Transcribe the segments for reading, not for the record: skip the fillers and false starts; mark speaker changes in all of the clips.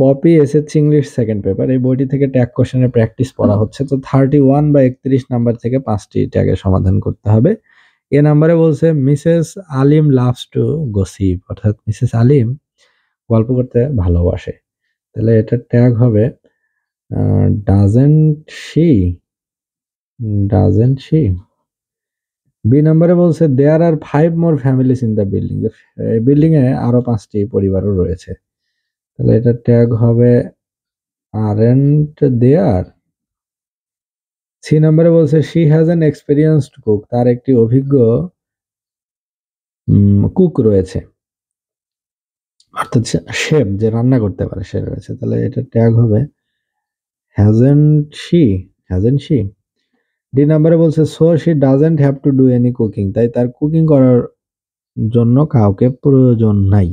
Speaker 1: Poppy SSC English second paper, এই বইটি থেকে ট্যাগ কোশ্চেনের প্র্যাকটিস পড়া হচ্ছে। তো 31 বা 31 নাম্বার থেকে 5টি ট্যাগের সমাধান করতে হবে। এ নাম্বারে বলছে Mrs Alim loves to gossip, অর্থাৎ মিসেস আলিম গল্প করতে ভালোবাসে। তাহলে এটার ট্যাগ হবে doesn't she, doesn't she. B নাম্বারে বলছে there are 5 more families in the building, এই বিল্ডিং এ আরো 5টি পরিবারও রয়েছে। তাহলে এটার ট্যাগ হবে আরেন্ট দেয়ার। সি নাম্বারে বলছে she has an experienced cook, তার একটি অভিজ্ঞ কুক রয়েছে, অর্থাৎ শেফ যে রান্না করতে পারে সে রয়েছে। তাহলে এটা ট্যাগ হবে hasn't she, hasn't she. D নাম্বারে বলছে so she doesn't have to do any cooking, তাই তার কুকিং করার জন্য কাউকে প্রয়োজন নাই।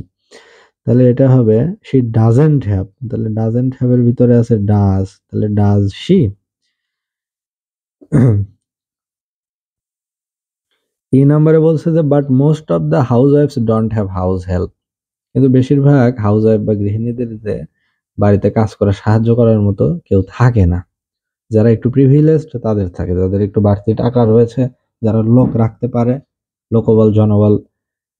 Speaker 1: তাহলে এটা হবে শি ডাজেন্ট হ্যাভ, তাহলে ডাজেন্ট হ্যাভ এর ভিতরে আছে ডাজ, তাহলে ডাজ শি। ই নাম্বারে বলছে যে but most of the house wife's don't have house help, কিন্তু বেশিরভাগ হাউস ওয়াইফ বা গৃহিণীদের বাড়িতে কাজ করা সাহায্য করার মতো কেউ থাকে না। যারা একটু প্রিভিলেজড তাদের থাকে, যাদের একটু বাড়তি টাকা রয়েছে, যারা লোক রাখতে পারে, লোকবল জনবল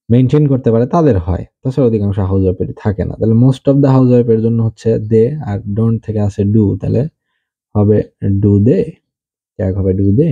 Speaker 1: মেনটেন করতে পারে, তাদের হয়। তাছাড়া অধিকাংশ হাউস ওয়াইফের থাকে না। তাহলে মোস্ট অফ দ্য হাউস ওয়াইফের জন্য হচ্ছে দে, আর ডোন্ট থেকে আছে ডু, তাহলে হবে ডু দে, ট্যাগ হবে ডু দে।